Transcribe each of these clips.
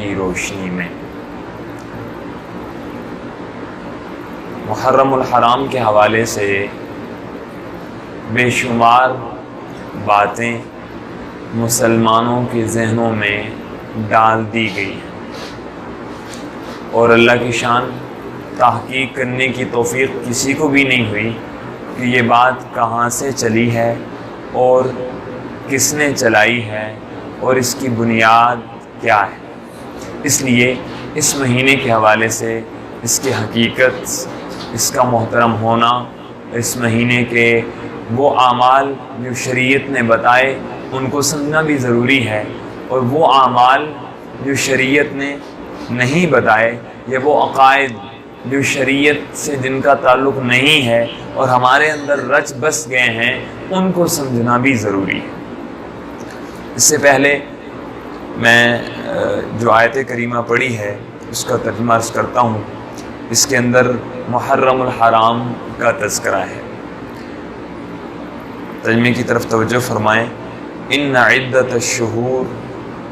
کی روشنی میں محرم الحرام کے حوالے سے بے شمار باتیں مسلمانوں کے ذہنوں میں ڈال دی گئی ہیں، اور اللہ کی شان تحقیق کرنے کی توفیق کسی کو بھی نہیں ہوئی کہ یہ بات کہاں سے چلی ہے اور کس نے چلائی ہے اور اس کی بنیاد کیا ہے۔ اس لیے اس مہینے کے حوالے سے اس کی حقیقت، اس کا محترم ہونا، اس مہینے کے وہ اعمال جو شریعت نے بتائے ان کو سمجھنا بھی ضروری ہے، اور وہ اعمال جو شریعت نے نہیں بتائے یا وہ عقائد جو شریعت سے جن کا تعلق نہیں ہے اور ہمارے اندر رچ بس گئے ہیں ان کو سمجھنا بھی ضروری ہے۔ اس سے پہلے میں جو آیت کریمہ پڑھی ہے اس کا ترجمہ عرض کرتا ہوں۔ اس کے اندر محرم الحرام کا تذکرہ ہے۔ ترجمے کی طرف توجہ فرمائیں۔ ان عدت الشہور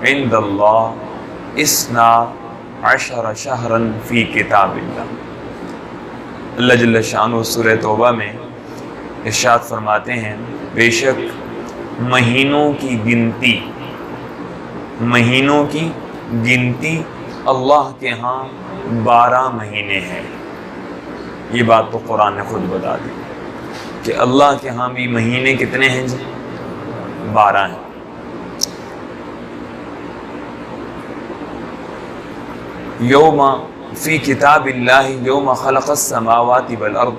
عند اللہ 12 شہرا فی کتاب اللہ۔ اللہ جل شانہ سورہ توبہ میں ارشاد فرماتے ہیں، بے شک مہینوں کی گنتی اللہ کے ہاں 12 مہینے ہیں۔ یہ بات تو قرآن نے خود بتا دی کہ اللہ کے ہاں بھی مہینے کتنے ہیں جی؟ 12 ہیں۔ یوم فی کتاب اللہ یوم خلق السماوات والارض،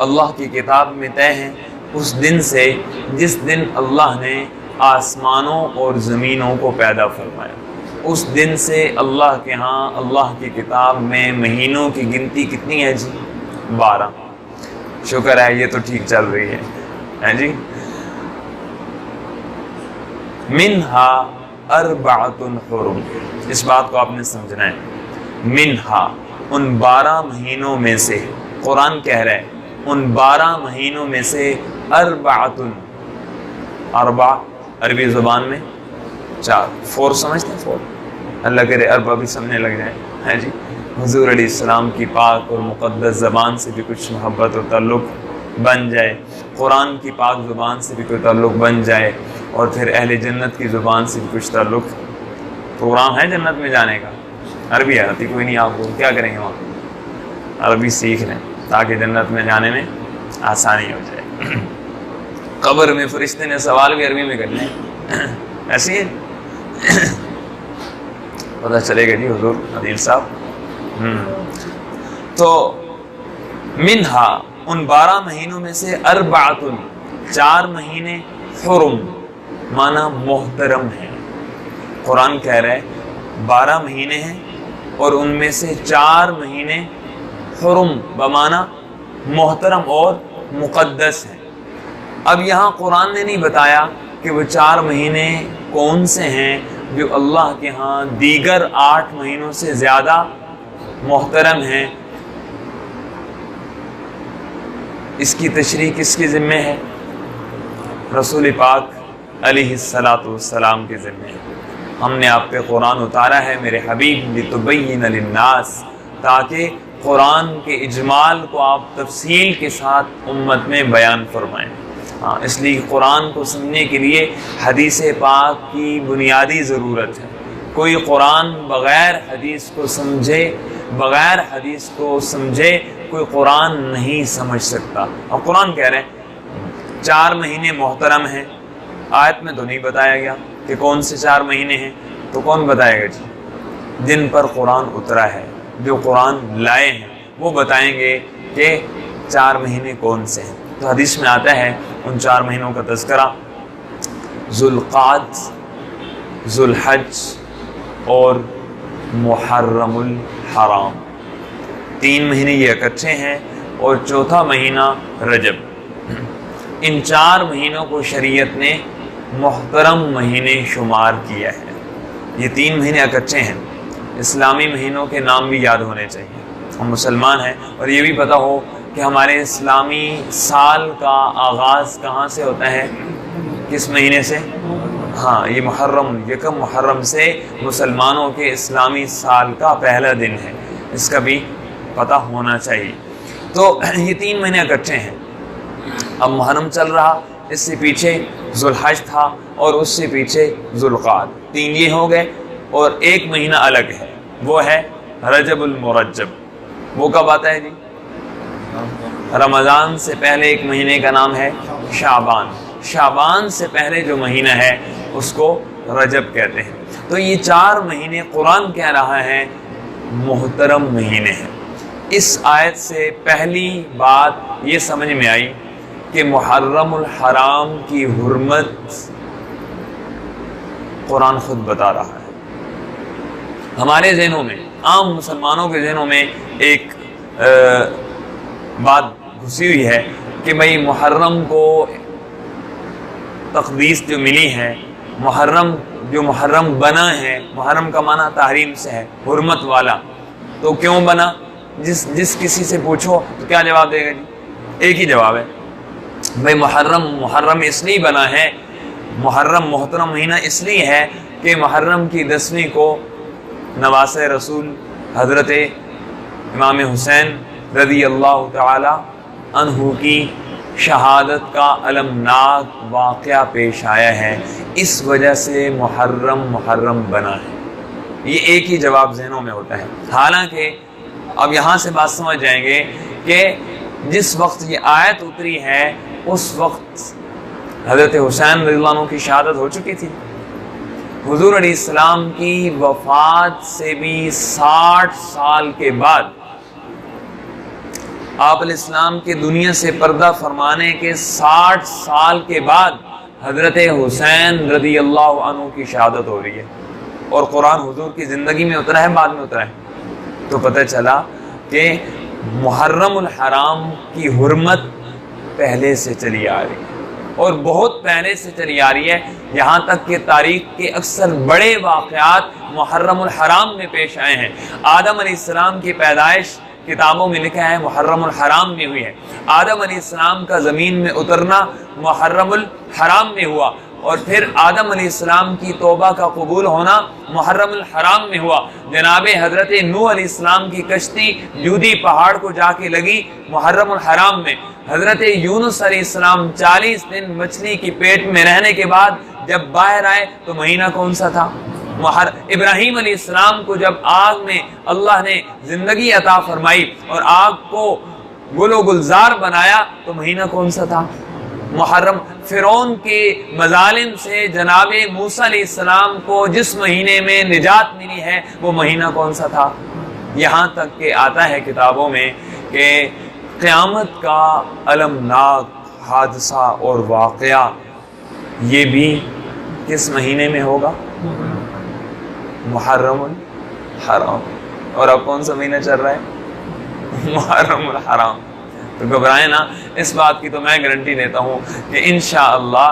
اللہ کی کتاب میں طے ہیں اس دن سے جس دن اللہ نے آسمانوں اور زمینوں کو پیدا فرمایا۔ اس دن سے اللہ کے ہاں اللہ کی کتاب میں مہینوں کی گنتی کتنی ہے جی؟ 12۔ شکر ہے یہ تو ٹھیک چل رہی ہے جی۔ منہا اربعۃ حرم، اس بات کو آپ نے سمجھنا ہے۔ منہا، ان 12 مہینوں میں سے، قرآن کہہ رہا ہے ان 12 مہینوں میں سے اربعۃ، اربع عربی زبان میں 4، 4 سمجھتے ہیں؟ 4 اللہ کرے اربع بھی سمجھنے لگ جائے ہے جی۔ حضور علیہ السلام کی پاک اور مقدس زبان سے بھی کچھ محبت اور تعلق بن جائے، قرآن کی پاک زبان سے بھی کوئی تعلق بن جائے، اور پھر اہل جنت کی زبان سے بھی کچھ تعلق۔ پروگرام ہے جنت میں جانے کا، عربی آتی کوئی نہیں، آپ کو کیا کریں گے وہاں؟ عربی سیکھ لیں تاکہ جنت میں جانے میں آسانی ہو جائے۔ قبر میں فرشتے نے سوال بھی عربی میں کر لیں، ایسی ہے پتہ چلے گا جی حضور عدیل صاحب۔ تو منہا، ان 12 مہینوں میں سے اربعۃ، 4 مہینے حرم، معنی محترم ہیں۔ قرآن کہہ رہا ہے 12 مہینے ہیں اور ان میں سے 4 مہینے حرم بمعنی محترم اور مقدس ہیں۔ اب یہاں قرآن نے نہیں بتایا کہ وہ 4 مہینے کون سے ہیں جو اللہ کے ہاں دیگر 8 مہینوں سے زیادہ محترم ہیں۔ اس کی تشریح کس کے ذمہ ہے؟ رسول پاک علیہ السلام کے ذمہ ہے۔ ہم نے آپ پہ قرآن اتارا ہے میرے حبیب لتبین للناس، تاکہ قرآن کے اجمال کو آپ تفصیل کے ساتھ امت میں بیان فرمائیں۔ اس لیے قرآن کو سمجھنے کے لیے حدیث پاک کی بنیادی ضرورت ہے۔ کوئی قرآن بغیر حدیث کو سمجھے کوئی قرآن نہیں سمجھ سکتا۔ اور قرآن کہہ رہے ہیں 4 مہینے محترم ہیں، آیت میں تو نہیں بتایا گیا کہ کون سے 4 مہینے ہیں، تو کون بتائے گا جی؟ جن پر قرآن اترا ہے، جو قرآن لائے ہیں، وہ بتائیں گے کہ 4 مہینے کون سے ہیں۔ تو حدیث میں آتا ہے ان 4 مہینوں کا تذکرہ ذوالقعد، ذوالحج اور محرم الحرام، 3 مہینے یہ اکٹھے ہیں، اور 4تھا مہینہ رجب۔ ان 4 مہینوں کو شریعت نے محترم مہینے شمار کیا ہے۔ یہ 3 مہینے اکٹھے ہیں۔ اسلامی مہینوں کے نام بھی یاد ہونے چاہیے، ہم مسلمان ہیں، اور یہ بھی پتہ ہو کہ ہمارے اسلامی سال کا آغاز کہاں سے ہوتا ہے، کس مہینے سے؟ ہاں یہ محرم، یکم محرم سے مسلمانوں کے اسلامی سال کا پہلا دن ہے، اس کا بھی پتہ ہونا چاہیے۔ تو یہ 3 مہینے اکٹھے ہیں۔ اب محرم چل رہا، اس سے پیچھے ذوالحج تھا اور اس سے پیچھے ذوالقعدہ، 3 یہ ہو گئے، اور ایک مہینہ الگ ہے، وہ ہے رجب المرجب۔ وہ کب آتا ہے جی؟ رمضان سے پہلے ایک مہینے کا نام ہے شعبان، شعبان سے پہلے جو مہینہ ہے اس کو رجب کہتے ہیں۔ تو یہ 4 مہینے قرآن کہہ رہا ہے محترم مہینے ہیں۔ اس آیت سے پہلی بات یہ سمجھ میں آئی کہ محرم الحرام کی حرمت قرآن خود بتا رہا ہے۔ ہمارے ذہنوں میں، عام مسلمانوں کے ذہنوں میں ایک بات گھسی ہوئی ہے کہ بھئی محرم کو تقدیس جو ملی ہے، محرم بنا ہے، محرم کا معنی تحریم سے ہے، حرمت والا، تو کیوں بنا؟ جس کسی سے پوچھو تو کیا جواب دے گا جی؟ ایک ہی جواب ہے، بھئی محرم اس لیے بنا ہے، محرم محترم مہینہ اس لیے ہے کہ محرم کی 10ویں کو نواسۂ رسول حضرت امام حسین رضی اللہ تعالی عنہ کی شہادت کا المناک واقعہ پیش آیا ہے، اس وجہ سے محرم بنا ہے۔ یہ ایک ہی جواب ذہنوں میں ہوتا ہے۔ حالانکہ اب یہاں سے بات سمجھ جائیں گے کہ جس وقت یہ آیت اتری ہے اس وقت حضرت حسین رضی اللہ عنہ کی شہادت ہو چکی تھی۔ حضور علیہ السلام کی وفات سے بھی 60 سال کے بعد، آپ علیہ السلام کے دنیا سے پردہ فرمانے کے 60 سال کے بعد حضرت حسین رضی اللہ عنہ کی شہادت ہو رہی ہے، اور قرآن حضور کی زندگی میں اترا ہے، بعد میں اترا ہے۔ تو پتہ چلا کہ محرم الحرام کی حرمت پہلے سے چلی آ رہی ہے، اور بہت پہلے سے چلی آ رہی ہے، یہاں تک کہ تاریخ کے اکثر بڑے واقعات محرم الحرام میں پیش آئے ہیں۔ آدم علیہ السلام کی پیدائش کتابوں میں لکھا ہے محرم الحرام میں ہوئی ہے، آدم علیہ السلام کا زمین میں اترنا محرم الحرام میں ہوا، اور پھر آدم علیہ السلام کی توبہ کا قبول ہونا محرم الحرام میں ہوا، جناب حضرت نوح علیہ السلام کی کشتی جودی پہاڑ کو جا کے لگی محرم الحرام میں، حضرت یونس علیہ السلام 40 دن مچھلی کی پیٹ میں رہنے کے بعد جب باہر آئے تو مہینہ کون سا تھا؟ ابراہیم علیہ السلام کو جب آگ میں اللہ نے زندگی عطا فرمائی اور آگ کو گل و گلزار بنایا تو مہینہ کون سا تھا؟ محرم۔ فرعون کے مظالم سے جناب موسیٰ علیہ السلام کو جس مہینے میں نجات ملی ہے وہ مہینہ کون سا تھا؟ یہاں تک کہ آتا ہے کتابوں میں کہ قیامت کا المناک حادثہ اور واقعہ یہ بھی کس مہینے میں ہوگا؟ محرم الحرام۔ اور اب کون سا مہینہ چل رہا ہے؟ محرم الحرام۔ تو گھبرائیں نا، اس بات کی تو میں گارنٹی دیتا ہوں کہ انشاءاللہ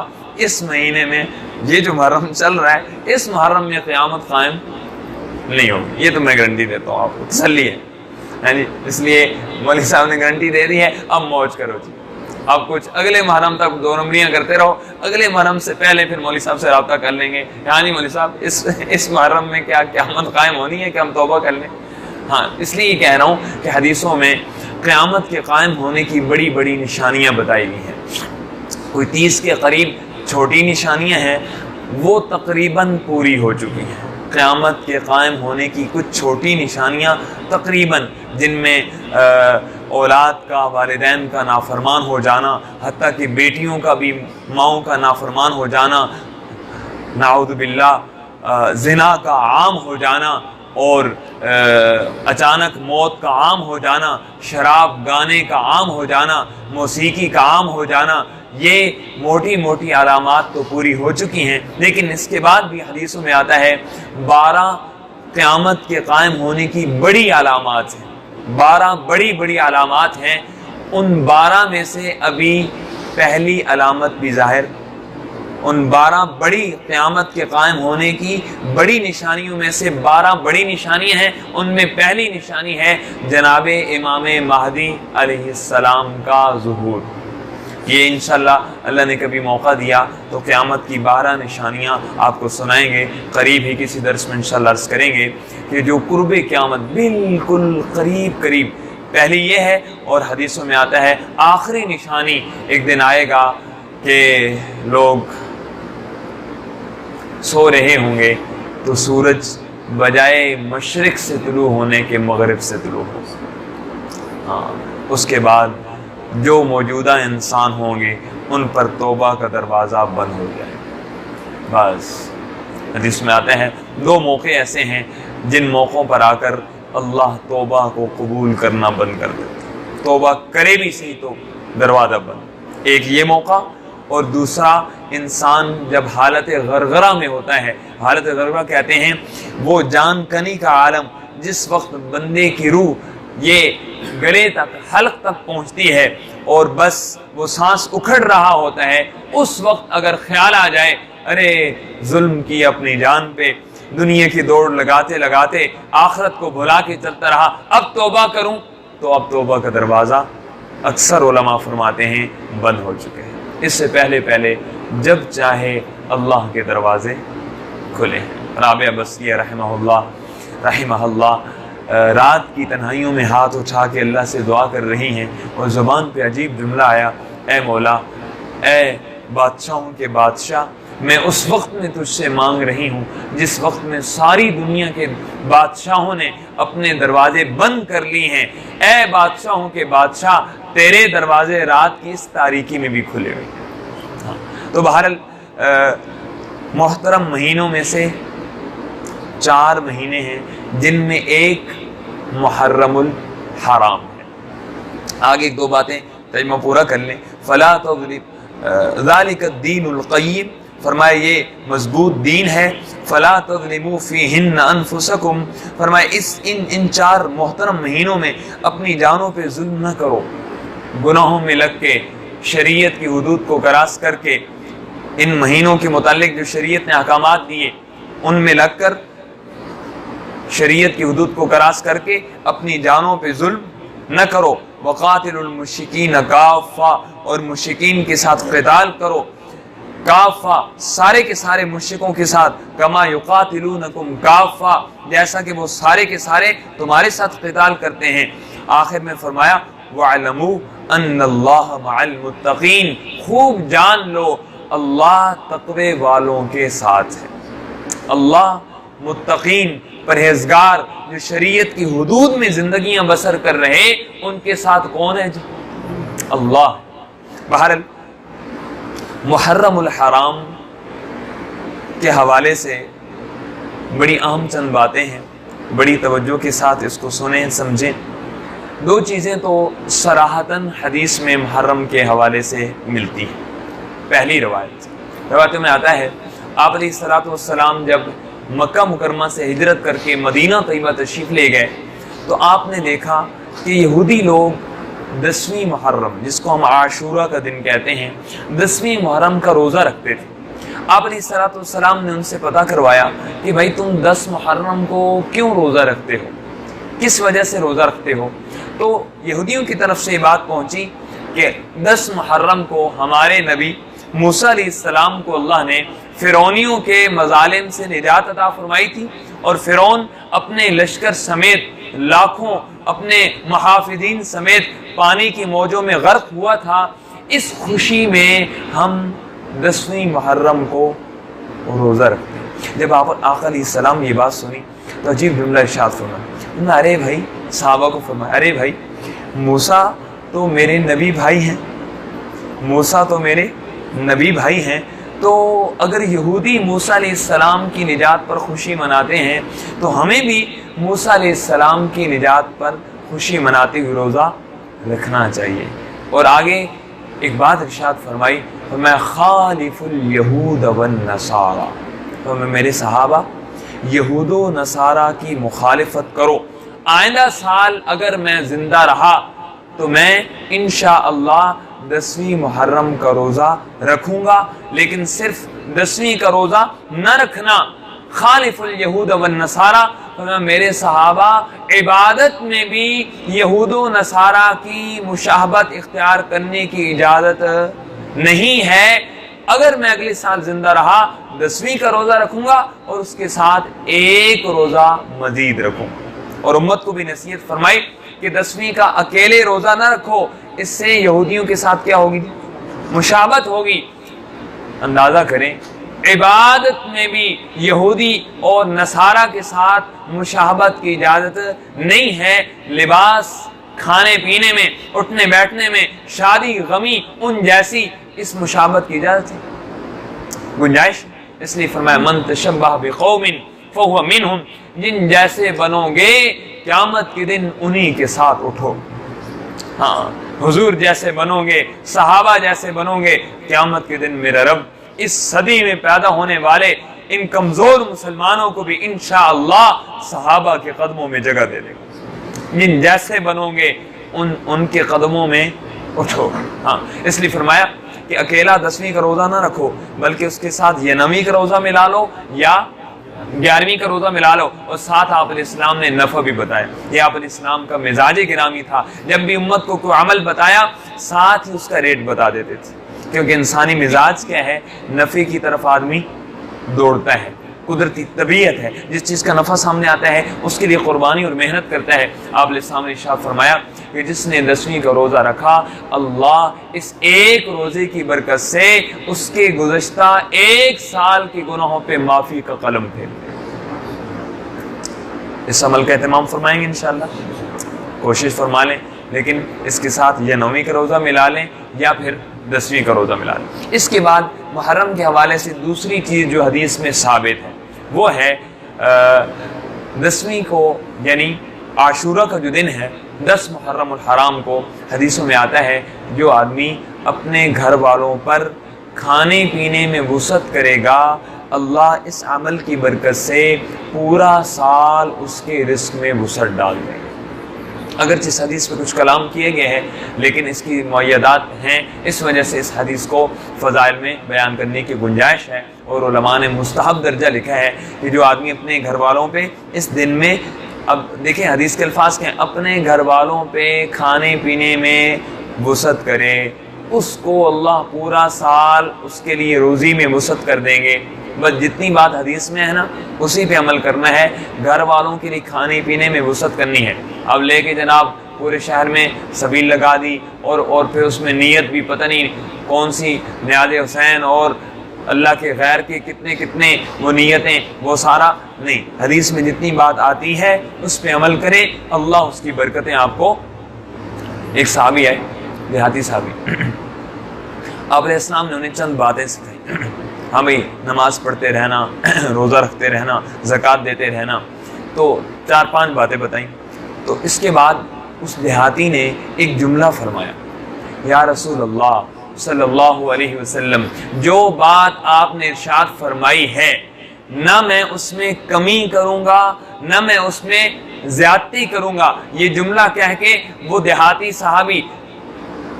اس مہینے میں یہ جو محرم چل رہا ہے اس محرم میں قیامت قائم نہیں ہوگی، یہ تو میں گارنٹی دیتا ہوں، آپ کو تسلی ہے جی۔ اس لیے مولوی صاحب نے گارنٹی دے دی ہے، اب موج کرو جی، اب کچھ اگلے محرم تک 2 نمبریاں کرتے رہو، اگلے محرم سے پہلے پھر مولوی صاحب سے رابطہ کر لیں گے، یعنی مولوی صاحب اس محرم میں کیا قیامت قائم ہونی ہے کہ ہم توبہ کر لیں؟ ہاں، اس لیے یہ کہہ رہا ہوں کہ حدیثوں میں قیامت کے قائم ہونے کی بڑی بڑی نشانیاں بتائی گئی ہیں، کوئی 30 کے قریب چھوٹی نشانیاں ہیں، وہ تقریباً پوری ہو چکی ہیں۔ قیامت کے قائم ہونے کی کچھ چھوٹی نشانیاں تقریباً، جن میں اولاد کا، والدین کا نافرمان ہو جانا، حتیٰ کہ بیٹیوں کا بھی ماؤں کا نافرمان ہو جانا، نعوذ باللہ زنا کا عام ہو جانا، اور اچانک موت کا عام ہو جانا، شراب گانے کا عام ہو جانا، موسیقی کا عام ہو جانا، یہ موٹی موٹی علامات تو پوری ہو چکی ہیں، لیکن اس کے بعد بھی حدیثوں میں آتا ہے 12 قیامت کے قائم ہونے کی بڑی علامات ہیں، 12 بڑی بڑی علامات ہیں، ان 12 میں سے ابھی پہلی علامت بھی ظاہر، ان 12 بڑی قیامت کے قائم ہونے کی بڑی نشانیوں میں سے 12 بڑی نشانیاں ہیں، ان میں پہلی نشانی ہے جناب امام مہدی علیہ السلام کا ظہور۔ یہ انشاءاللہ اللہ نے کبھی موقع دیا تو قیامت کی 12 نشانیاں آپ کو سنائیں گے، قریب ہی کسی درس میں انشاءاللہ عرض کریں گے کہ جو قرب قیامت بالکل قریب پہلی یہ ہے، اور حدیثوں میں آتا ہے آخری نشانی ایک دن آئے گا کہ لوگ سو رہے ہوں گے تو سورج بجائے مشرق سے طلوع ہونے کے مغرب سے طلوع ہو، اس کے بعد جو موجودہ انسان ہوں گے ان پر توبہ کا دروازہ بند ہو جائے، بس۔ حدیث میں آتے ہیں 2 موقع ایسے ہیں جن موقعوں پر آ کر اللہ توبہ کو قبول کرنا بند کر دیتا، توبہ کرے بھی صحیح تو دروازہ بند۔ ایک یہ موقع، اور دوسرا انسان جب حالت غرغرہ میں ہوتا ہے۔ حالت غرغرہ کہتے ہیں وہ جان کنی کا عالم، جس وقت بندے کی روح یہ گلے تک، حلق تک پہنچتی ہے اور بس وہ سانس اکھڑ رہا ہوتا ہے، اس وقت اگر خیال آ جائے ارے ظلم کی اپنی جان پہ، دنیا کی دوڑ لگاتے لگاتے آخرت کو بھلا کے چلتا رہا، اب توبہ کروں، تو اب توبہ کا دروازہ اکثر علماء فرماتے ہیں بند ہو چکے ہیں۔ اس سے پہلے جب چاہے اللہ کے دروازے کھلے ہیں۔ رابعہ بصریہ رحمہ اللہ رات کی تنہائیوں میں ہاتھ اٹھا کے اللہ سے دعا کر رہی ہیں، اور زبان پہ عجیب جملہ آیا، اے مولا، اے بادشاہوں کے بادشاہ، میں اس وقت میں تجھ سے مانگ رہی ہوں جس وقت میں ساری دنیا کے بادشاہوں نے اپنے دروازے بند کر لی ہیں، اے بادشاہوں کے بادشاہ، تیرے دروازے رات کی اس تاریکی میں بھی کھلے ہوئے۔ تو بہرحال محترم مہینوں میں سے 4 مہینے ہیں جن میں ایک محرم الحرام ہے۔ آگے 2 باتیں ترجمہ پورا کر لیں۔ فلا تظلم ذالک الدین القیم، فرمایا یہ مضبوط دین ہے۔ فلا تظلموا فیہن انفسکم، فرمایا ان 4 محترم مہینوں میں اپنی جانوں پہ ظلم نہ کرو، گناہوں میں لگ کے، شریعت کی حدود کو کراس کر کے، ان مہینوں کے متعلق جو شریعت نے احکامات دیے ان میں لگ کر، شریعت کی حدود کو کراس کر کے اپنی جانوں پہ ظلم نہ کرو۔ وقاتل المشرکین کافہ، اور مشرکین کے ساتھ قتال کرو، کافہ، سارے کے سارے مشرکوں کے ساتھ، کما یقاتلونکم کافہ، جیسا کہ وہ سارے کے سارے تمہارے ساتھ قتال کرتے ہیں۔ آخر میں فرمایا وَاعْلَمُوا أَنَّ اللَّهَ مَعَ الْمُتَّقِينَ، خوب جان لو اللہ تقوی والوں کے ساتھ ہے۔ اللہ متقین، پرہیزگار، جو شریعت کی حدود میں زندگیاں بسر کر رہے، ان کے ساتھ کون ہے؟ اللہ۔ بہرحال محرم الحرام کے حوالے سے بڑی اہم چند باتیں ہیں، بڑی توجہ کے ساتھ اس کو سنیں، سمجھیں۔ 2 چیزیں تو صراحتاً حدیث میں محرم کے حوالے سے ملتی ہیں۔ پہلی روایت میں آتا ہے آپ علیہ الصلوۃ والسلام جب مکہ مکرمہ سے ہجرت کر کے مدینہ طیبہ تشریف لے گئے تو آپ نے دیکھا کہ یہودی لوگ 10ویں محرم، جس کو ہم عاشورہ کا دن کہتے ہیں، 10ویں محرم کا روزہ رکھتے تھے۔ آپ علیہ الصلوۃ والسلام نے ان سے پتہ کروایا کہ بھائی تم 10 محرم کو کیوں روزہ رکھتے ہو، کس وجہ سے روزہ رکھتے ہو؟ تو یہودیوں کی طرف سے یہ بات پہنچی کہ 10 محرم کو ہمارے نبی موسیٰ علیہ السلام کو اللہ نے فرعونیوں کے مظالم سے نجات عطا فرمائی تھی، اور فرعون اپنے لشکر سمیت، لاکھوں اپنے محافظین سمیت پانی کی موجوں میں غرق ہوا تھا۔ اس خوشی میں ہم 10ویں محرم کو روزہ رکھتے ہیں۔ جب آقا علیہ السلام یہ بات سنی تو عجیب جملہ ارشاد فرمایا، ارے بھائی، صحابہ کو فرمایا، ارے بھائی، موسیٰ تو میرے نبی بھائی ہیں، موسیٰ تو میرے نبی بھائی ہیں، تو اگر یہودی موسیٰ علیہ السلام کی نجات پر خوشی مناتے ہیں تو ہمیں بھی موسیٰ علیہ السلام کی نجات پر خوشی مناتے ہوئے روزہ رکھنا چاہیے۔ اور آگے ایک بات ارشاد فرمائی، میں خالف الیہود والنصارى، تو میرے صحابہ یہود و نصارہ کی مخالفت کرو۔ آئندہ سال اگر میں زندہ رہا تو میں انشاءاللہ 10ویں محرم کا روزہ رکھوں گا، لیکن صرف 10ویں کا روزہ نہ رکھنا، خالف الیہود والنصارى، فرمایا میرے صحابہ عبادت میں بھی یہود و نصارہ کی مشابہت اختیار کرنے کی اجازت نہیں ہے۔ اگر میں اگلے سال زندہ رہا 10ویں کا روزہ رکھوں گا اور اس کے ساتھ ایک روزہ مزید رکھوں گا۔ اور امت کو بھی نصیحت فرمائی کہ 10ویں کا اکیلے روزہ نہ رکھو، اس سے یہودیوں کے ساتھ کیا ہوگی؟ مشابہت ہوگی۔ اندازہ کریں عبادت میں بھی یہودی اور نصارہ کے ساتھ مشابہت کی اجازت نہیں ہے، لباس، کھانے پینے میں، اٹھنے بیٹھنے میں، شادی غمی ان جیسی اس مشابہت کی اجازت ہے، گنجائش۔ اس لیے فرمایا من تشبہ بقوم فہو منہم، جن جیسے بنو گے قیامت کے دن انہی کے ساتھ اٹھو۔ ہاں، حضور جیسے بنو گے، صحابہ جیسے بنو گے، قیامت کے دن میرا رب اس صدی میں پیدا ہونے والے ان کمزور مسلمانوں کو بھی انشاءاللہ صحابہ کے قدموں میں جگہ دے دے گا۔ جن جیسے بنو گے ان کے قدموں میں اٹھو۔ ہاں، اس لیے فرمایا کہ اکیلا 10ویں کا روزہ نہ رکھو، بلکہ اس کے ساتھ یہ 9ویں کا روزہ ملا لو یا 11ویں کا روزہ ملا لو۔ اور ساتھ آپ علیہ السلام نے نفع بھی بتایا۔ یہ آپ علیہ السلام کا مزاج گرامی تھا، جب بھی امت کو کوئی عمل بتایا ساتھ ہی اس کا ریٹ بتا دیتے تھے، کیونکہ انسانی مزاج کیا ہے؟ نفع کی طرف آدمی دوڑتا ہے، قدرتی طبیعت ہے، جس چیز کا نفع سامنے آتا ہے اس کے لیے قربانی اور محنت کرتا ہے۔ آپ علیہ السلام نے ارشاد فرمایا کہ جس نے 10ویں کا روزہ رکھا، اللہ اس ایک روزے کی برکت سے اس کے گزشتہ 1 سال کے گناہوں پہ معافی کا قلم پھیر دے۔ اس عمل کا اہتمام فرمائیں گے انشاءاللہ، کوشش فرما لیں، لیکن اس کے ساتھ یا 9ویں کا روزہ ملا لیں یا پھر 10ویں کا روزہ ملا لیں۔ اس کے بعد محرم کے حوالے سے دوسری چیز جو حدیث میں ثابت ہے وہ ہے 10ویں کو، یعنی عاشورہ کا جو دن ہے 10 محرم الحرام کو، حدیثوں میں آتا ہے جو آدمی اپنے گھر والوں پر کھانے پینے میں وسعت کرے گا، اللہ اس عمل کی برکت سے پورا سال اس کے رزق میں وسعت ڈال دے گا۔ اگرچہ اس حدیث پہ کچھ کلام کیے گئے ہیں، لیکن اس کی معیدات ہیں، اس وجہ سے اس حدیث کو فضائل میں بیان کرنے کی گنجائش ہے، اور علماء نے مستحب درجہ لکھا ہے کہ جو آدمی اپنے گھر والوں پہ اس دن میں، اب دیکھیں حدیث کے الفاظ کے ہیں، اپنے گھر والوں پہ کھانے پینے میں وسعت کرے، اس کو اللہ پورا سال اس کے لیے روزی میں وسعت کر دیں گے۔ بس جتنی بات حدیث میں ہے نا اسی پہ عمل کرنا ہے، گھر والوں کے لیے کھانے پینے میں وسعت کرنی ہے۔ اب لے کے جناب پورے شہر میں سبیل لگا دی اور پھر اس میں نیت بھی پتہ نہیں کون سی، نیاز حسین اور اللہ کے غیر کے کتنے وہ نیتیں، وہ سارا نہیں، حدیث میں جتنی بات آتی ہے اس پہ عمل کریں، اللہ اس کی برکتیں آپ کو۔ ایک صحابی ہے، دیہاتی صحابی، آپ علیہ السلام نے انہیں چند باتیں سکھائی۔ ہاں بھائی، نماز پڑھتے رہنا، روزہ رکھتے رہنا، زکوٰۃ دیتے رہنا، تو 4-5 باتیں بتائیں۔ تو اس کے بعد اس دیہاتی نے ایک جملہ فرمایا، یا رسول اللہ صلی اللہ علیہ وسلم، جو بات آپ نے ارشاد فرمائی ہے نہ میں اس میں کمی کروں گا نہ میں اس میں زیادتی کروں گا۔ یہ جملہ کہہ کے وہ دیہاتی صحابی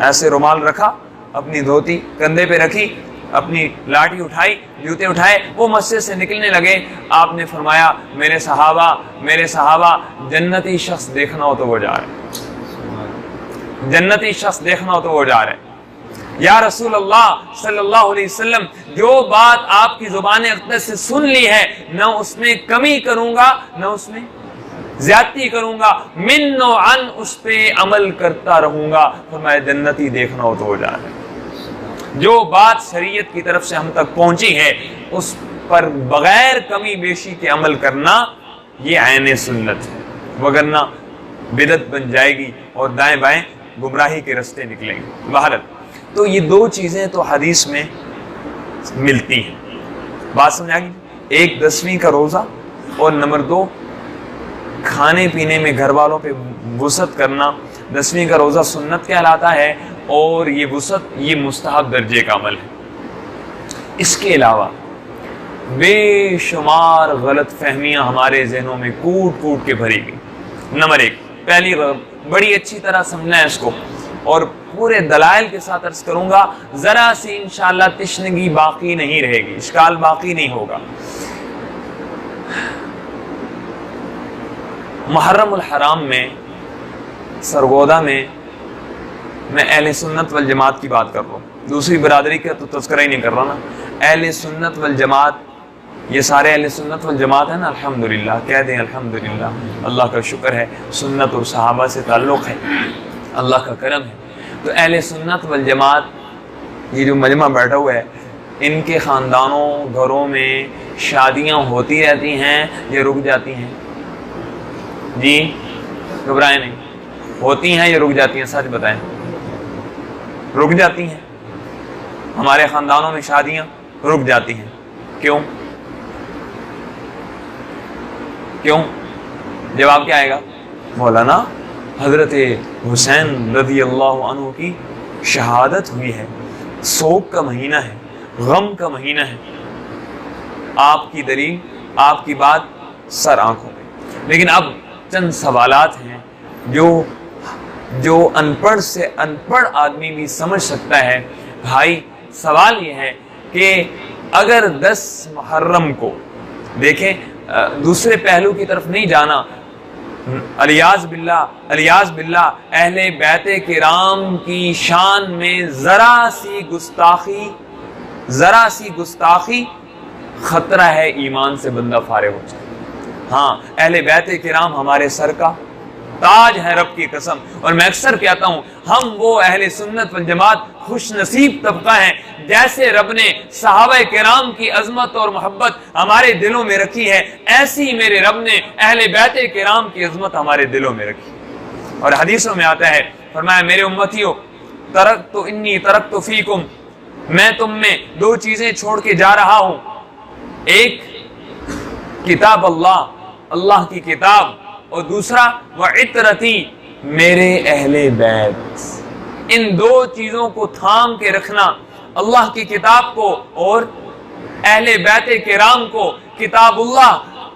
ایسے رومال رکھا، اپنی دھوتی کندھے پہ رکھی، اپنی لاٹھی اٹھائی، جوتے اٹھائے، وہ مسجد سے نکلنے لگے۔ آپ نے فرمایا میرے صحابہ جنتی شخص دیکھنا ہو تو وہ جا رہے، جنتی شخص دیکھنا ہو تو وہ جا رہے۔ یا رسول اللہ صلی اللہ علیہ وسلم، جو بات آپ کی زبان اقدس سے سن لی ہے نہ اس میں کمی کروں گا نہ اس میں زیادتی کروں گا، من و عن اس پہ عمل کرتا رہوں گا۔ فرمایا جنتی دیکھنا ہو تو وہ جا رہے۔ جو بات شریعت کی طرف سے ہم تک پہنچی ہے اس پر بغیر کمی بیشی کے عمل کرنا یہ عین سنت ہے، وگرنہ بدعت بن جائے گی اور دائیں بائیں گمراہی کے رستے نکلیں گے۔ بہرحال تو یہ 2 چیزیں تو حدیث میں ملتی ہیں، بات سمجھا گی؟ ایک 10ویں کا روزہ، اور نمبر 2 کھانے پینے میں گھر والوں پہ وسعت کرنا۔ 10ویں کا روزہ سنت کہلاتا ہے اور یہ وسعت یہ مستحب درجے کا عمل ہے۔ اس کے علاوہ بے شمار غلط فہمیاں ہمارے ذہنوں میں کوٹ کوٹ کے بھری گئی۔ نمبر 1، پہلی بڑی اچھی طرح سمجھنا ہے اس کو، اور پورے دلائل کے ساتھ عرض کروں گا، ذرا سی انشاءاللہ تشنگی باقی نہیں رہے گی، اشکال باقی نہیں ہوگا۔ محرم الحرام میں سرگودا میں میں اہل سنت والجماعت کی بات کر رہا ہوں، دوسری برادری کا تو تذکرہ ہی نہیں کر رہا نا. اہل سنت والجماعت، یہ سارے اہل سنت والجماعت ہیں نا، الحمدللہ کہہ دیں الحمدللہ. اللہ کا شکر ہے، سنت اور صحابہ سے تعلق ہے، اللہ کا کرم ہے. تو اہل سنت والجماعت یہ جو مجمع بیٹھا ہوا ہے، ان کے خاندانوں گھروں میں شادیاں ہوتی رہتی ہیں یا رک جاتی ہیں؟ جی گھبرائیں نہیں، ہوتی ہیں یا رک جاتی ہیں؟ سچ بتائیں. رک جاتی ہیں. ہمارے خاندانوں میں شادیاں رک جاتی ہیں. کیوں؟ کیوں؟ جواب کیا آئے گا؟ مولانا حضرت حسین رضی اللہ عنہ کی شہادت ہوئی ہے، سوگ کا مہینہ ہے، غم کا مہینہ ہے. آپ کی دلیل، آپ کی بات سر آنکھوں پہ. لیکن اب چند سوالات ہیں جو ان پڑھ سے ان پڑھ آدمی بھی سمجھ سکتا ہے. بھائی سوال یہ ہے کہ اگر 10 محرم کو دیکھیں، دوسرے پہلو کی طرف نہیں جانا، الیاذ باللہ اہل بیت کرام کی شان میں ذرا سی گستاخی خطرہ ہے، ایمان سے بندہ فارغ ہو جائے. ہاں اہل بیت کرام ہمارے سر کا تاج ہے رب کی قسم. اور میں اکثر کہتا ہوں، ہم وہ اہل سنت والجماعت خوش نصیب طبقہ ہیں جیسے رب نے صحابہ کرام کی عظمت اور محبت ہمارے دلوں میں رکھی ہے، ایسی میرے رب نے اہل بیت کرام کی عظمت ہمارے دلوں میں رکھی. اور حدیثوں میں آتا ہے، فرمایا میرے امتیوں ترکت فیکم، میں تم میں 2 چیزیں چھوڑ کے جا رہا ہوں. ایک کتاب اللہ کی کتاب، اور دوسرا وعطرتی، میرے اہل بیت. ان 2 چیزوں کو تھام کے رکھنا، اللہ کی کتاب کو اور اہل بیت کرام کو. کتاب اللہ،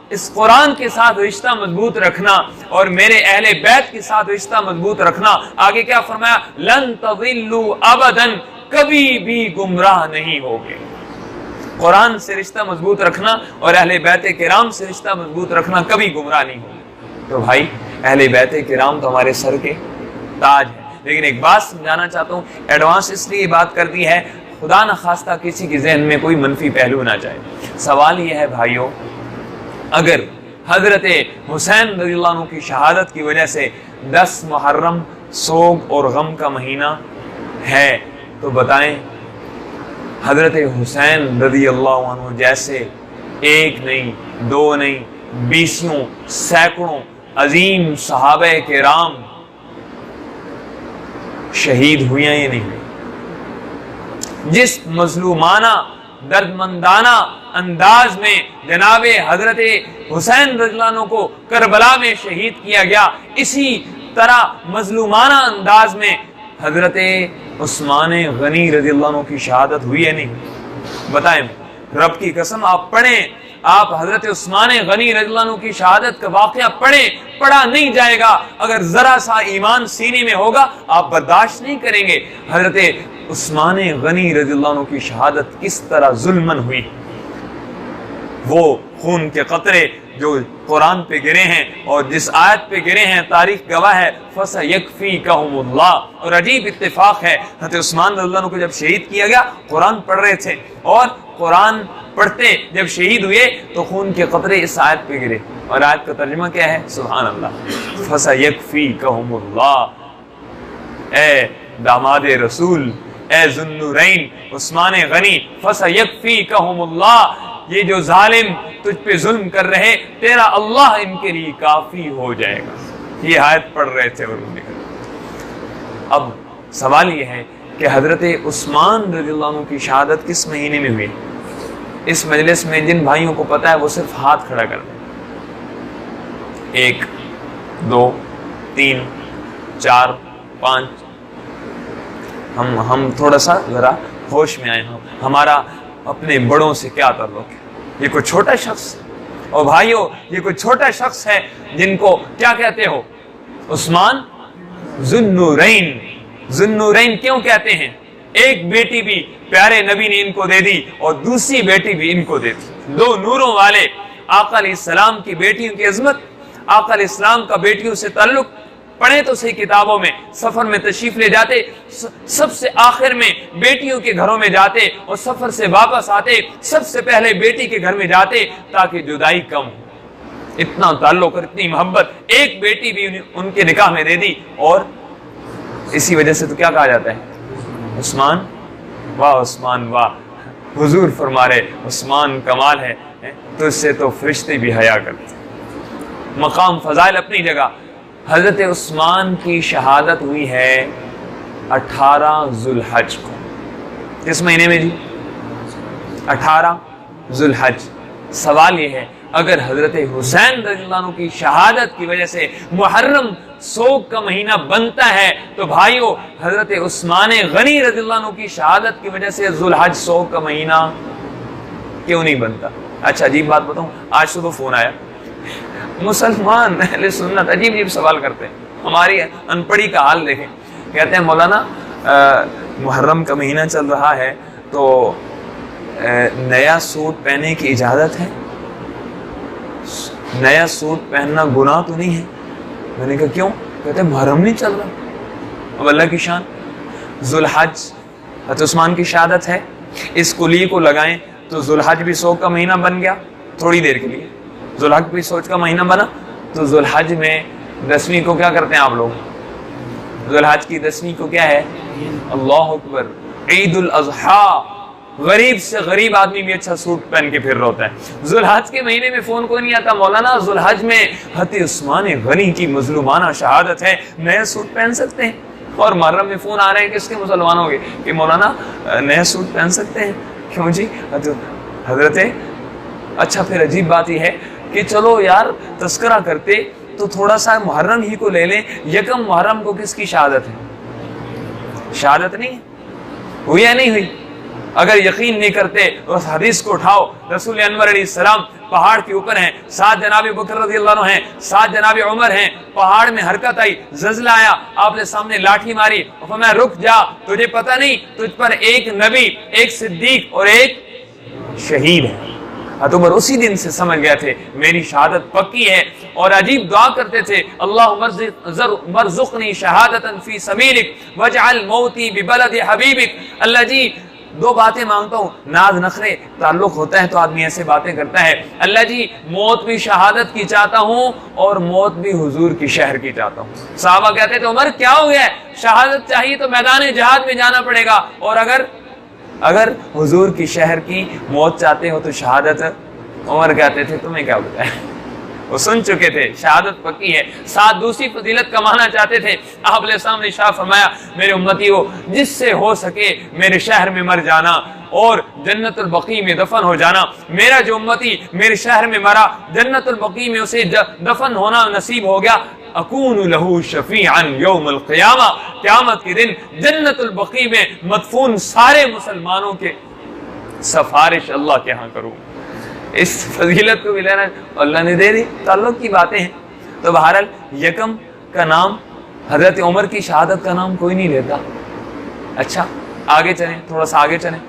اس قرآن کے ساتھ رشتہ مضبوط رکھنا، اور میرے اہل بیت کے ساتھ رشتہ مضبوط رکھنا. آگے کیا فرمایا؟ لن تضلوا ابدا، کبھی بھی گمراہ نہیں ہوگے. قرآن سے رشتہ مضبوط رکھنا اور اہل بیت کرام سے رشتہ مضبوط رکھنا، کبھی گمراہ نہیں ہوگے. تو بھائی اہل بیت کرام تو ہمارے سر کے تاج ہے. لیکن ایک بات سمجھانا چاہتا ہوں، ایڈوانس اس لیے بات کر دی ہے، خدا نہ خواستہ کسی کے ذہن میں کوئی منفی پہلو نہ جائے. سوال یہ ہے بھائیوں، اگر حضرت حسین رضی اللہ عنہ کی شہادت کی وجہ سے 10 محرم سوگ اور غم کا مہینہ ہے، تو بتائیں حضرت حسین رضی اللہ عنہ جیسے 1 نہیں 2 نہیں 20 سینکڑوں عظیم صحابہ کرام شہید ہوئے یا نہیں ہوئے؟ جس مظلومانہ درد مندانہ انداز میں جناب حضرت حسین رضی اللہ عنہ کو کربلا میں شہید کیا گیا، اسی طرح مظلومانہ انداز میں حضرت عثمان غنی رضی اللہ عنہ کی شہادت ہوئی ہے نہیں؟ بتائیں، رب کی قسم آپ پڑھیں، آپ حضرت عثمان غنی رضی اللہ عنہ کی شہادت کا واقعہ پڑھیں، پڑھا نہیں جائے گا. اگر ذرا سا ایمان سینے میں ہوگا آپ برداشت نہیں کریں گے. حضرت عثمان غنی رضی اللہ عنہ کی شہادت کس طرح ظلمن ہوئی. وہ خون کے قطرے جو قرآن پہ گرے ہیں اور جس آیت پہ گرے ہیں تاریخ گواہ ہے، فَسَيَكْفِيكَهُمُ اللَّهُ. اور عجیب اتفاق ہے، حضرت عثمان رضی اللہ عنہ کو جب شہید کیا گیا قرآن پڑھ رہے تھے، اور قرآن پڑھتے جب شہید ہوئے تو خون کے قطرے اس آیت پہ گرے. اور آیت کا ترجمہ کیا ہے؟ سبحان اللہ، فَسَيَكْفِيكَهُمُ اللَّهُ. اے داماد رسول، اے ذوالنورین عثمان غنی، فَسَيَكْفِيكَهُمُ اللَّهُ، یہ جو ظالم تجھ پہ ظلم کر رہے، تیرا اللہ ان کے لیے کافی ہو جائے گا. یہ آیت پڑھ رہے تھے اور اب سوال یہ ہے کہ حضرت عثمان رضی اللہ عنہ کی شہادت کس مہینے میں ہوئی؟ اس مجلس میں جن بھائیوں کو پتا ہے وہ صرف ہاتھ کھڑا کر دیں. 1 2 3 4 5. ہم تھوڑا سا ذرا ہوش میں آئے. ہمارا اپنے بڑوں سے کیا تعلق ہے؟ یہ کوئی چھوٹا شخص، اور بھائیوں یہ کوئی چھوٹا شخص ہے جن کو کیا کہتے ہو؟ عثمان ذوالنورین. ذوالنورین کیوں کہتے ہیں؟ ایک بیٹی بھی پیارے نبی نے ان کو دے دی اور دوسری بیٹی بھی ان کو دے دی. 2 نوروں والے آقا علیہ السلام کی بیٹیوں کی عظمت، آقا علیہ السلام کا بیٹیوں سے تعلق پڑھیں تو صحیح کتابوں میں، سفر میں تشریف لے جاتے، سب سے آخر میں بیٹیوں کے گھروں میں جاتے اور سفر سے واپس آتے سب سے پہلے بیٹی کے گھر میں جاتے تاکہ جدائی کم ہو۔ اتنا تعلق اور اتنی محبت، ایک بیٹی بھی ان کے نکاح میں دے دی، اور اسی وجہ سے تو کیا کہا جاتا ہے؟ عثمان واہ، عثمان واہ۔ حضور فرما رہے عثمان کمال ہے، تو اس سے تو فرشتے بھی حیا کرتے۔ مقام فضائل اپنی جگہ۔ حضرت عثمان کی شہادت ہوئی ہے 18 ذو الحج کو۔ کس مہینے میں جی؟ 18 ذو الحج۔ سوال یہ ہے اگر حضرت حسین رضی اللہ عنہ کی شہادت کی وجہ سے محرم سوگ کا مہینہ بنتا ہے تو بھائیو حضرت عثمان غنی رضی اللہ عنہ کی شہادت کی وجہ سے ذو الحج سوگ کا مہینہ کیوں نہیں بنتا؟ اچھا عجیب بات بتاؤں، آج صبح فون آیا، مسلمان اہل سنت عجیب عجیب سوال کرتے ہیں، ہماری ان پڑھی کا حال دیکھیں۔ کہتے ہیں مولانا محرم کا مہینہ چل رہا ہے تو نیا سوٹ پہننے کی اجازت ہے؟ نیا سوٹ پہننا گناہ تو نہیں ہے؟ میں نے کہا کیوں؟ کہتے ہیں محرم نہیں چل رہا۔ اب اللہ کی شان، ذو الحج حضرت عثمان کی شہادت ہے، اس کلی کو لگائیں تو ذو الحج بھی سوگ کا مہینہ بن گیا تھوڑی دیر کے لیے، ذو الحج بھی سوچ کا مہینہ بنا۔ تو ذو الحج میں 10ویں کو کیا کرتے ہیں آپ لوگ؟ ذو الحج کی 10ویں کو کیا ہے؟ اللہ اکبر، عید الاضحیٰ۔ غریب سے غریب آدمی بھی اچھا سوٹ پہن کے پھر رہا ہوتا ہے۔ ذو الحج کے مہینے میں فون کوئی نہیں آتا، مولانا ذو الحج میں حضرت عثمان غنی کی مظلومانہ شہادت ہے، نیا سوٹ پہن سکتے ہیں؟ اور محرم میں فون آ رہے ہیں کس کے؟ مسلمانوں کے، کہ مولانا نیا سوٹ پہن سکتے ہیں؟ کیوں جی؟ حضرت اچھا پھر عجیب بات یہ ہے کہ چلو یار تذکرہ کرتے تو تھوڑا سا محرم ہی کو لے لیں۔ یکم محرم کو کس کی شہادت ہے؟ شہادت نہیں ہوئی یا نہیں ہوئی؟ اگر یقین نہیں کرتے اس حدیث کو اٹھاؤ، رسول انور علیہ السلام پہاڑ کے اوپر ہیں، 7 جناب بکر رضی اللہ عنہ ہیں، 7 جناب عمر ہیں، پہاڑ میں حرکت آئی، زلزلہ آیا، آپ نے سامنے لاٹھی ماری اور فرمایا رک جا، تجھے پتہ نہیں تجھ پر ایک نبی، ایک صدیق اور ایک شہید ہے۔ عمر اسی دن سے سمجھ گئے تھے میری شہادت پکی ہے، اور عجیب دعا کرتے تھے، اللہم ارزقنی شہادتا فی سبیلک واجعل موتی ببلد حبیبک۔ اللہ جی 2 باتیں مانگتا ہوں، ناز نخرے تعلق ہوتا ہے تو آدمی ایسے باتیں کرتا ہے، اللہ جی موت بھی شہادت کی چاہتا ہوں اور موت بھی حضور کی شہر کی چاہتا ہوں۔ صحابہ کہتے تھے عمر کیا ہو گیا ہے؟ شہادت چاہیے تو میدان جہاد میں جانا پڑے گا، اور اگر حضور کی شہر کی موت چاہتے ہو تو شہادت؟ عمر کہتے تھے تمہیں کیا بتایا، وہ سن چکے تھے شہادت پکی ہے۔ ساتھ دوسری فضیلت کمانا چاہتے تھے، آپ علیہ السلام نے ارشاد فرمایا میرے امتیو جس سے ہو سکے میرے شہر میں مر جانا اور جنت البقیع میں دفن ہو جانا۔ میرا جو امتی میرے شہر میں مرا، جنت البقیع میں اسے دفن ہونا نصیب ہو گیا، اکون لہو شفیعا یوم القیامہ، قیامت کے دن جنت البقیع میں مدفون سارے مسلمانوں کے سفارش اللہ کے ہاں کروں۔ اس فضیلت کو بھی لینا اللہ نے دے دی، تعلق کی باتیں ہیں۔ تو بہرحال یکم کا نام حضرت عمر کی شہادت کا نام کوئی نہیں لیتا۔ اچھا آگے چلیں، تھوڑا سا آگے چلیں،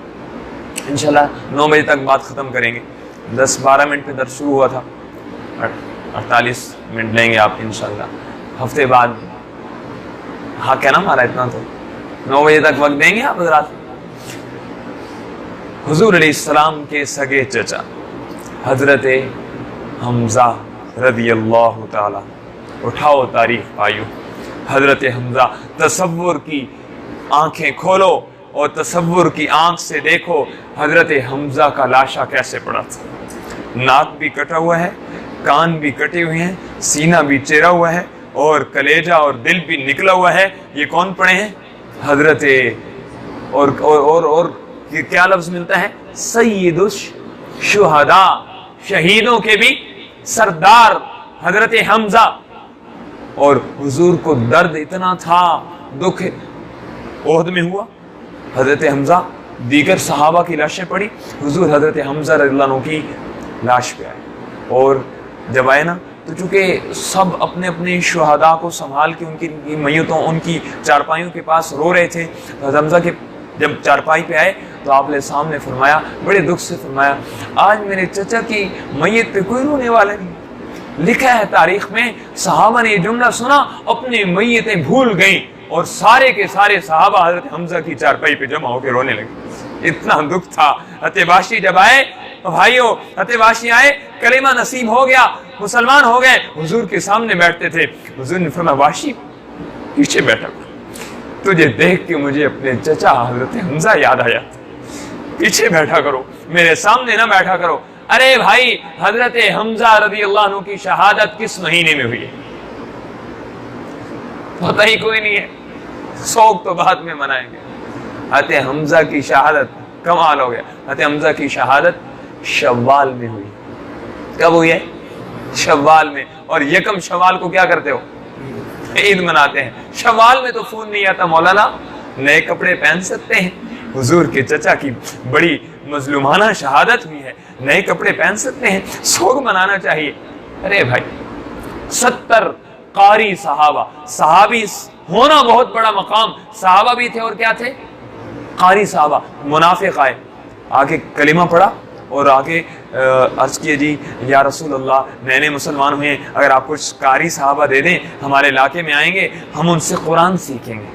انشاءاللہ 9 بجے تک بات ختم کریں گے۔ 10-12 منٹ پہ درس شروع ہوا تھا، 48 منٹ لیں گے آپ انشاءاللہ ہفتے بعد۔ ہاں کیا نام ہمارا اتنا تو 9 بجے تک وقت دیں گے آپ حضرات۔ حضور علیہ السلام کے سگے چچا حضرت حمزہ رضی اللہ تعالی، اٹھاؤ تاریخ پائیو، حضرت حمزہ، تصور کی آنکھیں کھولو اور تصور کی آنکھ سے دیکھو حضرت حمزہ کا لاشا کیسے پڑا تھا۔ ناک بھی کٹا ہوا ہے، کان بھی کٹے ہوئے ہیں، سینہ بھی چیرا ہوا ہے اور کلیجہ اور دل بھی نکلا ہوا ہے۔ یہ کون پڑے ہیں؟ حضرت اور یہ کیا لفظ ملتا ہے؟ سید الشہداء، شہیدوں کے بھی سردار حضرت حمزہ۔ اور حضور کو درد اتنا تھا، دکھ احد میں ہوا، حضرت حمزہ دیگر صحابہ کی لاشیں پڑی، حضور حضرت حمزہ رضی اللہ عنہ کی لاش پہ آئے، اور جب آئے نا تو چونکہ سب اپنے اپنے شہداء کو سنبھال کے ان کی میتوں، ان کی چارپائیوں کے پاس رو رہے تھے، حمزہ کے جب چارپائی پہ آئے تو آپ نے سامنے فرمایا، بڑے دکھ سے فرمایا، آج میرے چچا کی میت پہ کوئی رونے والا نہیں، لکھا ہے تاریخ میں صحابہ نے یہ جملہ سنا اپنی میتیں بھول گئیں اور سارے کے سارے صحابہ حضرت حمزہ کی چارپائی پہ جمع ہو کے رونے لگے، اتنا دکھ تھا۔ حضرت واشی جب آئے بھائیو، حضرت واشی آئے، کلمہ نصیب ہو گیا، مسلمان ہو گئے، حضور کے سامنے بیٹھتے تھے، حضور نے فرمایا واشی پیچھے بیٹھا کرو، تجھے دیکھ کے مجھے اپنے چچا حضرت حمزہ یاد آیا، پیچھے بیٹھا کرو، میرے سامنے نہ بیٹھا کرو۔ ارے بھائی، حضرت حمزہ رضی اللہ عنہ کی شہادت کس مہینے میں ہوئی ہے؟ پتہ ہی کوئی نہیں ہے، سوگ تو بعد میں منائیں گے۔ حضرت حمزہ کی شہادت کمال ہو گیا، حضرت حمزہ کی شہادت شوال میں ہوئی۔ کب ہوئی ہے؟ شوال میں۔ اور یکم شوال کو کیا کرتے ہو؟ عید مناتے ہیں۔ شوال میں تو فون نہیں آتا مولانا، نئے کپڑے پہن سکتے ہیں، حضور کے چچا کی بڑی مظلومانہ شہادت ہوئی ہے، نئے کپڑے پہن سکتے ہیں، سوگ منانا چاہیے۔ ارے بھائی 70 قاری صحابہ، صحابی ہونا بہت بڑا مقام، صحابہ بھی تھے اور کیا تھے؟ قاری صحابہ۔ منافق آئے، آگے کلمہ پڑھا اور آگے عرض کیے جی یا رسول اللہ نئے نئے مسلمان ہوئے ہیں، اگر آپ کچھ قاری صحابہ دے دیں ہمارے علاقے میں آئیں گے، ہم ان سے قرآن سیکھیں گے۔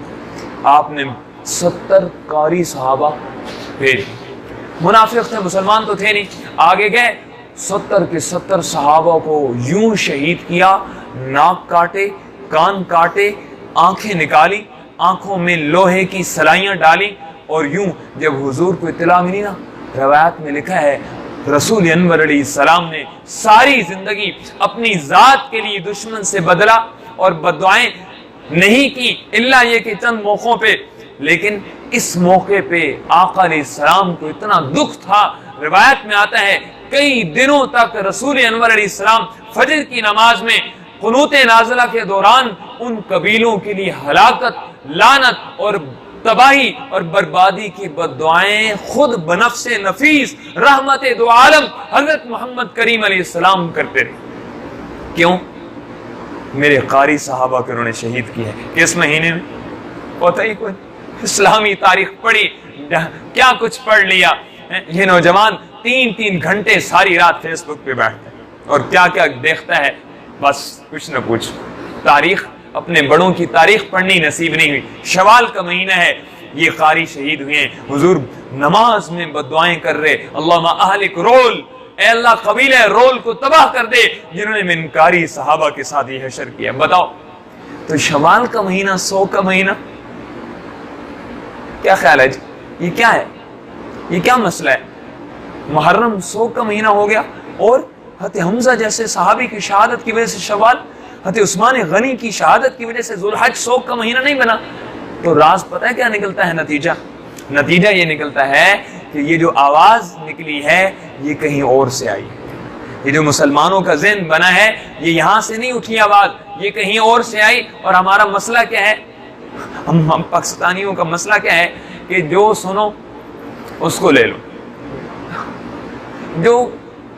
آپ نے 70 قاری صحابہ بھیج، منافق تھے، مسلمان تو تھے نہیں، آگے گئے 70 کے 70 صحابہ کو یوں شہید کیا، ناک کاٹے، کان کاٹے، آنکھیں نکالی، آنکھوں میں لوہے کی سلائیاں ڈالی، اور یوں جب حضور کو اطلاع ملی نا، روایت میں لکھا ہے رسول انور علیہ السلام نے ساری زندگی اپنی ذات کے لیے دشمن سے بدلا اور بددعائیں نہیں کی الا یہ کہ چند موقعوں پہ، لیکن اس موقع پہ آقا علیہ السلام کو اتنا دکھ تھا، روایت میں آتا ہے کئی دنوں تک رسول انور علیہ السلام فجر کی نماز میں قنوت نازلہ کے دوران ان قبیلوں کے لیے ہلاکت، لعنت اور تباہی اور بربادی کی بددعائیں خود بنفس نفیس رحمت دو عالم حضرت محمد کریم علیہ السلام کرتے رہے۔ کیوں؟ میرے قاری صحابہ کو انہوں نے شہید کیا ہے۔ کس مہینے میں؟ پتہ ہی کوئی، اسلامی تاریخ پڑھی، کیا کچھ پڑھ لیا۔ یہ نوجوان 3 گھنٹے ساری رات فیس بک پہ بیٹھتا ہے اور کیا کیا دیکھتا ہے، بس کچھ نہ کچھ۔ تاریخ، اپنے بڑوں کی تاریخ پڑھنی نصیب نہیں ہوئی۔ شوال کا مہینہ ہے، یہ قاری شہید ہوئے ہیں، حضور نماز میں بددعائیں کر رہے، اللہم اہلک رول، اے اللہ قبیلہ رول کو تباہ کر دے جنہوں نے منکاری صحابہ کے ساتھ یہ حشر کیا۔ بتاؤ تو شوال کا مہینہ، 100 کا مہینہ، کیا خیال ہے جی؟ یہ کیا ہے؟ یہ کیا مسئلہ ہے؟ محرم 100 کا مہینہ ہو گیا، اور حضرت حمزہ جیسے صحابی کی شہادت کی وجہ سے شوال، حضرت عثمان غنی کی شہادت کی وجہ سے ذوالحج 100 کا مہینہ نہیں بنا۔ تو راز پتہ ہے کیا نکلتا ہے؟ نتیجہ یہ نکلتا ہے کہ یہ جو آواز نکلی ہے یہ کہیں اور سے آئی، یہ جو مسلمانوں کا ذہن بنا ہے یہ یہاں سے نہیں اٹھی آواز، یہ کہیں اور سے آئی۔ اور ہمارا مسئلہ کیا ہے؟ ہم پاکستانیوں کا مسئلہ کیا ہے کہ جو سنو اس کو لے لو، جو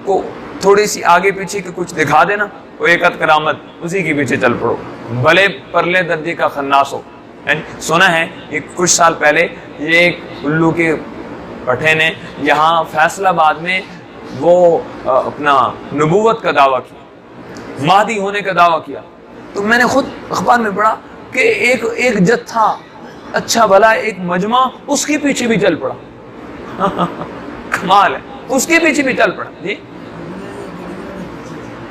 کو تھوڑی سی آگے پیچھے کے کچھ دکھا دینا وہ ایک کرامت، اسی کے پیچھے چل پڑو، بھلے پرلے درجے کا خناس ہو۔ سنا ہے کہ کچھ سال پہلے یہ ایک الو کے پٹھے نے یہاں فیصل آباد میں وہ اپنا نبوت کا دعویٰ کیا، مہدی ہونے کا دعویٰ کیا، تو میں نے خود اخبار میں پڑھا کہ ایک جتھا اچھا بھلا ایک مجمع اس کے پیچھے بھی چل پڑا۔ کمال ہے، اس کے پیچھے بھی چل پڑا جی،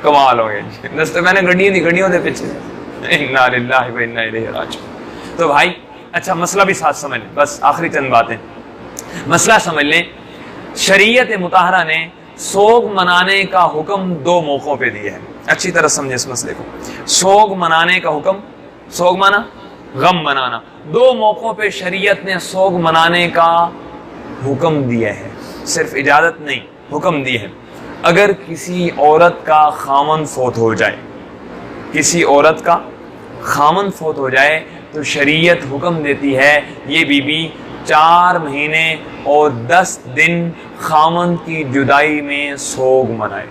کمال ہو گیا۔ دستے میں نے گھڑیوں دے پیچھے، انا للہ و انا الیہ راجعون۔ تو بھائی اچھا مسئلہ بھی ساتھ سمجھ لیں، بس آخری چند باتیں مسئلہ سمجھ لیں۔ شریعت مطہرہ نے سوگ منانے کا حکم 2 موقعوں پہ دیا ہے، اچھی طرح سمجھیں اس مسئلے کو۔ سوگ منانے کا حکم، سوگ مانا غم منانا، 2 موقعوں پہ شریعت نے سوگ منانے کا حکم دیا ہے، صرف اجازت نہیں، حکم دیا ہے۔ اگر کسی عورت کا خامن فوت ہو جائے، کسی عورت کا خامن فوت ہو جائے تو شریعت حکم دیتی ہے یہ بی بی 4 مہینے اور 10 دن خامن کی جدائی میں سوگ منائے،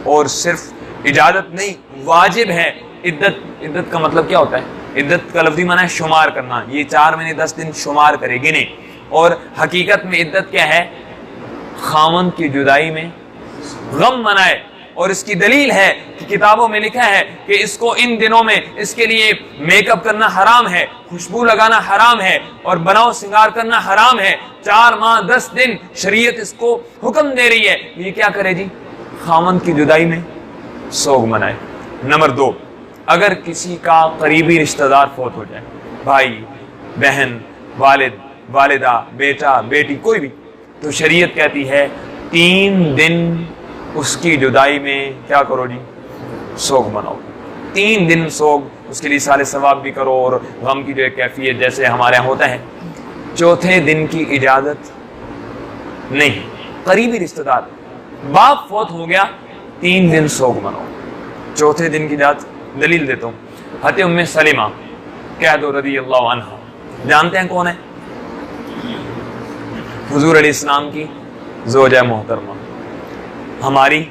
اور صرف اجازت نہیں، واجب ہے۔ عدت کا مطلب کیا ہوتا ہے؟ عدت کا لفظی معنی ہے شمار کرنا، یہ 4 مہینے 10 دن شمار کرے، گنے، اور حقیقت میں عدت کیا ہے؟ خامن کی جدائی میں غم منائے۔ اور اس کی دلیل ہے کہ کتابوں میں لکھا ہے کہ اس کو ان دنوں میں اس کے لیے میک اپ کرنا حرام ہے، خوشبو لگانا حرام ہے، اور بناؤ سنگار کرنا حرام ہے، 4 ماہ 10 دن شریعت اس کو حکم دے رہی ہے، یہ کیا کرے جی؟ خاوند کی جدائی میں سوگ منائے۔ نمبر 2، اگر کسی کا قریبی رشتہ دار فوت ہو جائے، بھائی، بہن، والد، والدہ، بیٹا، بیٹی، کوئی بھی، تو شریعت کہتی ہے 3 دن اس کی جدائی میں کیا کرو جی؟ سوگ مناؤ۔ 3 دن سوگ، اس کے لیے سال ثواب بھی کرو، اور غم کی جو ایک کیفیت جیسے ہمارے یہاں ہوتا ہے۔ 4تھے دن کی اجازت نہیں، قریبی رشتہ دار، باپ فوت ہو گیا، 3 دن سوگ مناؤ۔ 4تھے دن کی اجازت دلیل دیتا ہوں، حضرت ام سلمہ کہہ دو رضی اللہ عنہا، جانتے ہیں کون ہے؟ حضور علیہ السلام کی زوجہ محترمہ، ہماری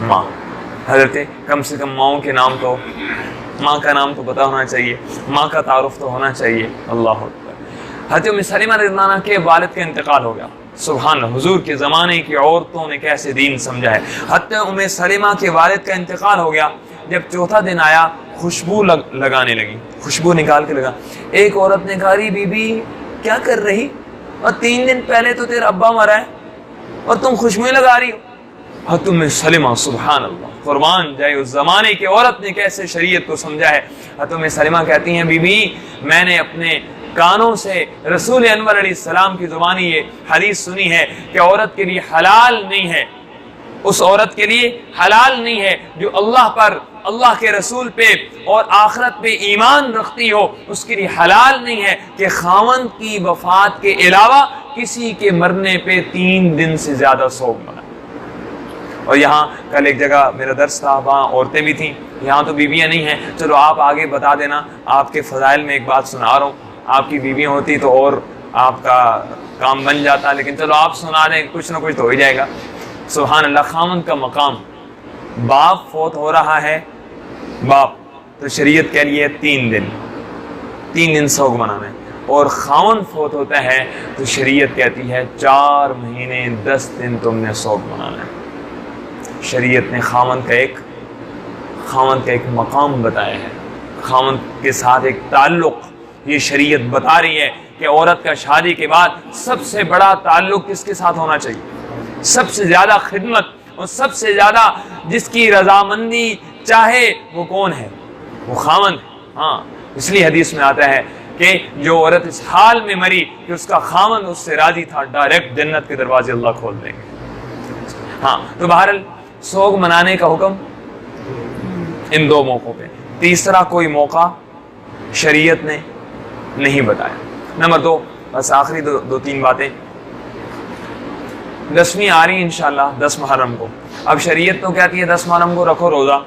ماں۔ حضرت کم سے کم ماؤں کے نام تو، ماں کا نام تو پتہ ہونا چاہیے، ماں کا تعارف تو ہونا چاہیے۔ اللہ اکبر۔ حضرت ام سلمہ رضی اللہ عنہ کے والد کا انتقال ہو گیا۔ سبحان اللہ، حضور کے زمانے کی عورتوں نے کیسے دین سمجھا ہے۔ حضرت ام سلمہ کے والد کا انتقال ہو گیا، جب 4تھا دن آیا خوشبو لگانے لگی، خوشبو نکال کے لگا۔ ایک عورت نے کہا، بی بی کیا کر رہی، اور 3 دن پہلے تو تیرا ابا مرا ہے اور تم خوشبوئیں لگا رہی ہو۔ حضرت ام سلمہ، سبحان اللہ، قربان جائے اس زمانے کی عورت نے کیسے شریعت کو سمجھا ہے۔ حضرت ام سلمہ کہتی ہیں، بی بی میں نے اپنے کانوں سے رسول انور علیہ السلام کی زبانی یہ حدیث سنی ہے کہ عورت کے لیے حلال نہیں ہے، اس عورت کے لیے حلال نہیں ہے جو اللہ پر، اللہ کے رسول پہ اور آخرت پہ ایمان رکھتی ہو، اس کے لیے حلال نہیں ہے کہ خاوند کی وفات کے علاوہ کسی کے مرنے پہ 3 دن سے زیادہ سوگ منائے۔ اور یہاں کل ایک جگہ میرا درس تھا، وہاں عورتیں بھی تھیں، یہاں تو بیویاں نہیں ہیں، چلو آپ آگے بتا دینا، آپ کے فضائل میں ایک بات سنا رہا ہوں، آپ کی بیویاں ہوتی تو اور آپ کا کام بن جاتا، لیکن چلو آپ سنا دیں، کچھ نہ کچھ تو ہو ہی جائے گا۔ سبحان اللہ، خاوند کا مقام، باپ فوت ہو رہا ہے، باپ تو شریعت کے لیے 3 دن سوگ منانا ہے، اور خاوند فوت ہوتا ہے تو شریعت کہتی ہے 4 مہینے 10 دن تم نے سوگ منانا ہے۔ شریعت نے خاوند کا ایک مقام بتایا ہے، خاوند کے ساتھ ایک تعلق، یہ شریعت بتا رہی ہے کہ عورت کا شادی کے بعد سب سے بڑا تعلق کس کے ساتھ ہونا چاہیے، سب سے زیادہ خدمت اور سب سے زیادہ جس کی رضامندی چاہے وہ کون ہے؟ وہ خاوند ہے۔ ہاں، اس لیے حدیث میں آتا ہے کہ جو عورت اس حال میں مری کہ اس کا خاوند اس سے راضی تھا، ڈائریکٹ جنت کے دروازے اللہ کھول دیں گے۔ ہاں، تو بہرحال سوگ منانے کا حکم ان 2 موقعوں پہ، تیسرا کوئی موقع شریعت نے نہیں بتایا۔ نمبر 2، بس آخری 2-3 باتیں۔ 10ویں آ رہی ہے انشاءاللہ 10 محرم کو، اب شریعت تو کہتی ہے 10 محرم کو رکھو روزہ،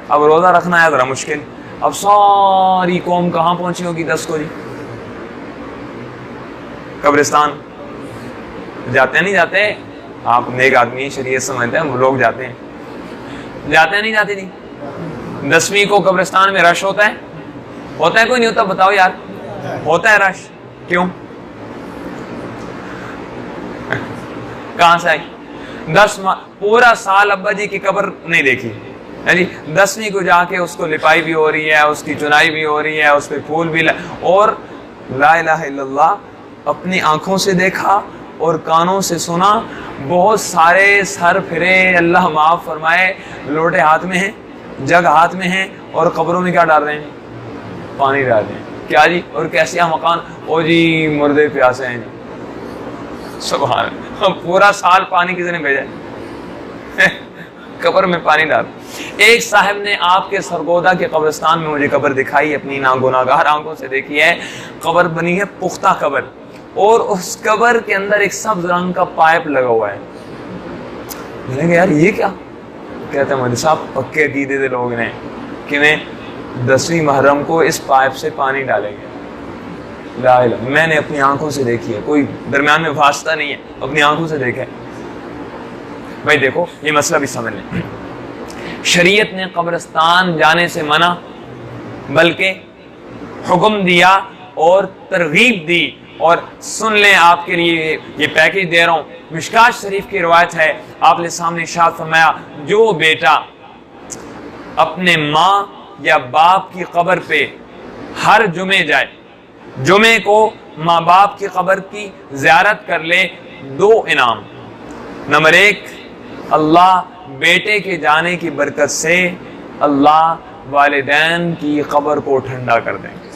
اب روزہ رکھنا ہے ذرا مشکل، اب ساری قوم کہاں پہنچی ہوگی 10 کو جی؟ قبرستان جاتے نہیں جاتے؟ آپ نیک آدمی شریعت سمجھتے ہیں، وہ لوگ جاتے ہیں نہیں جاتے نہیں؟ 10ویں کو قبرستان میں رش ہوتا ہے کوئی نہیں ہوتا؟ بتاؤ یار، ہوتا ہے رش، کیوں؟ کہاں سے آئی؟ پورا سال ابا جی کی قبر نہیں دیکھی جی، 10ویں کو جا کے اس کو لپائی بھی ہو رہی ہے، اس کی چنائی بھی ہو رہی ہے، اس پہ پھول بھی اور لا الہ الا اللہ اپنی آنکھوں سے دیکھا اور کانوں سے سنا، بہت سارے سر پھرے، اللہ معاف فرمائے، لوٹے ہاتھ میں ہیں، جگ ہاتھ میں ہیں، اور قبروں میں کیا ڈال رہے ہیں؟ پانی ڈال رہے ہیں۔ کیا جی؟ اور کیسے مکان؟ او جی مردے پیاسے ہیں جی۔ سبحان اللہ، پورا سال پانی کسی نے بھیجا ہے؟ قبر میں پانی ڈال۔ ایک صاحب نے آپ کے سرگودا کے قبرستان میں مجھے قبر دکھائی، اپنی ناگناہگار آنکھوں سے دیکھی ہے، قبر بنی ہے پختہ قبر، اور اس قبر کے اندر ایک سبز رنگ کا پائپ لگا ہوا ہے۔ میں نے کہا یار یہ کیا؟ کہتے ہیں مولوی صاحب پکے عقیدے دے لوگ نے کہ میں 10ویں محرم کو اس پائپ سے پانی ڈالیں گے۔ لا الہ، میں نے اپنی آنکھوں سے دیکھی ہے، کوئی درمیان میں واسطہ نہیں ہے، اپنی آنکھوں سے دیکھا ہے۔ بھائی دیکھو یہ مسئلہ بھی سمجھ لیں، شریعت نے قبرستان جانے سے منع بلکہ حکم دیا اور ترغیب دی، اور سن لیں آپ کے لیے یہ پیکج دے رہا ہوں، مشکات شریف کی روایت ہے، آپ نے سامنے ارشاد فرمایا جو بیٹا اپنے ماں یا باپ کی قبر پہ ہر جمعے جائے، جمعے کو ماں باپ کی قبر کی زیارت کر لے، 2 انعام۔ نمبر 1، اللہ بیٹے کے جانے کی برکت سے اللہ والدین کی قبر کو ٹھنڈا کر دیں گے۔